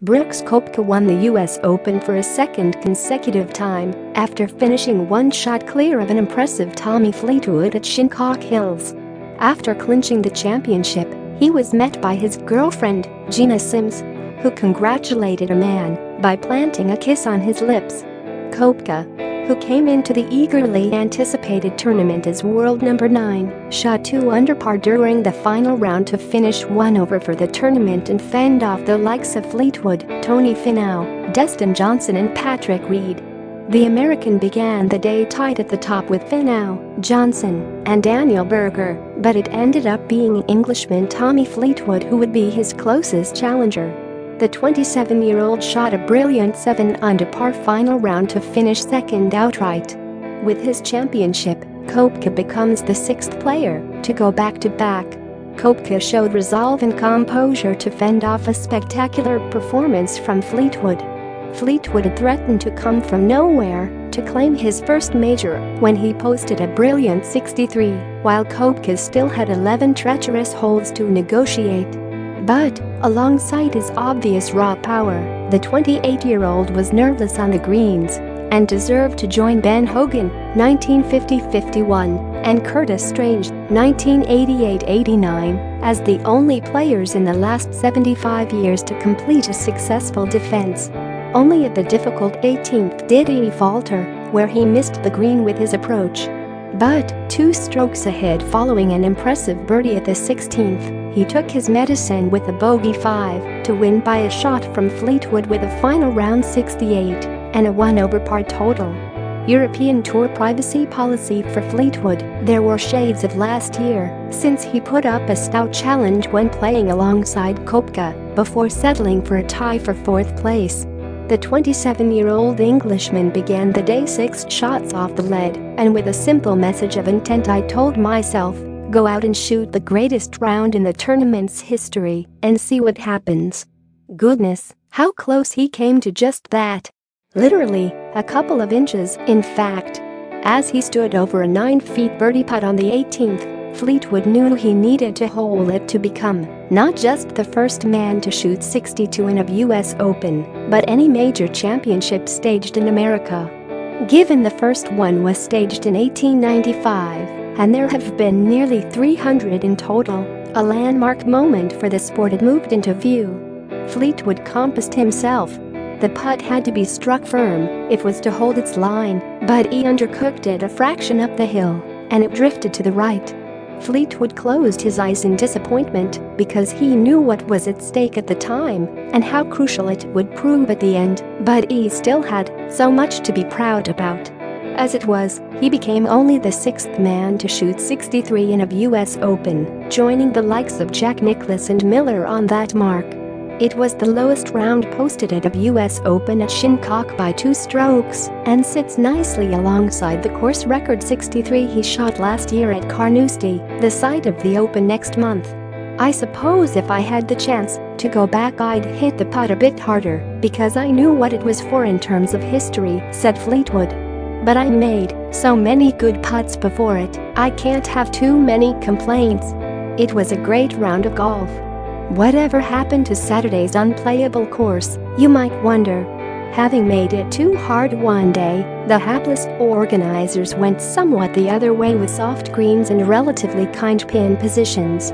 Brooks Koepka won the US Open for a second consecutive time after finishing one shot clear of an impressive Tommy Fleetwood at Shinnecock Hills. After clinching the championship, he was met by his girlfriend, Jena Sims, who congratulated a man by planting a kiss on his lips. Koepka, who came into the eagerly anticipated tournament as world number 9, shot 2 under par during the final round to finish 1 over for the tournament and fend off the likes of Fleetwood, Tony Finau, Dustin Johnson and Patrick Reed. The American began the day tied at the top with Finau, Johnson, and Daniel Berger, but it ended up being Englishman Tommy Fleetwood who would be his closest challenger. The 27-year-old shot a brilliant 7 under par final round to finish second outright. With his championship, Koepka becomes the 6th player to go back-to-back. Koepka showed resolve and composure to fend off a spectacular performance from Fleetwood. Fleetwood had threatened to come from nowhere to claim his first major when he posted a brilliant 63, while Koepka still had 11 treacherous holes to negotiate. But, alongside his obvious raw power, the 28-year-old was nerveless on the greens and deserved to join Ben Hogan, 1950-51, and Curtis Strange, 1988-89, as the only players in the last 75 years to complete a successful defense. Only at the difficult 18th did he falter, where he missed the green with his approach. But, 2 strokes ahead following an impressive birdie at the 16th, he took his medicine with a bogey 5 to win by a shot from Fleetwood with a final round 68 and a 1 over par total. European Tour privacy policy for Fleetwood. There were shades of last year since he put up a stout challenge when playing alongside Koepka before settling for a tie for 4th place. The 27-year-old Englishman began the day 6 shots off the lead, and with a simple message of intent I told myself, go out and shoot the greatest round in the tournament's history and see what happens. Goodness, how close he came to just that. Literally, a couple of inches, in fact. As he stood over a 9-foot birdie putt on the 18th, Fleetwood knew he needed to hole it to become not just the first man to shoot 62 in a US Open, but any major championship staged in America. Given the first one was staged in 1895, and there have been nearly 300 in total, a landmark moment for the sport had moved into view. Fleetwood compassed himself. The putt had to be struck firm if it was to hold its line, but he undercooked it a fraction up the hill, and it drifted to the right. Fleetwood closed his eyes in disappointment because he knew what was at stake at the time and how crucial it would prove at the end, but he still had so much to be proud about. As it was, he became only the 6th man to shoot 63 in a US Open, joining the likes of Jack Nicklaus and Miller on that mark. It was the lowest round posted at a US Open at Shinnecock by 2 strokes and sits nicely alongside the course record 63 he shot last year at Carnoustie, the site of the Open next month. I suppose if I had the chance to go back I'd hit the putt a bit harder because I knew what it was for in terms of history, said Fleetwood. But I made so many good putts before it, I can't have too many complaints. It was a great round of golf. Whatever happened to Saturday's unplayable course, you might wonder. Having made it too hard one day, the hapless organizers went somewhat the other way with soft greens and relatively kind pin positions.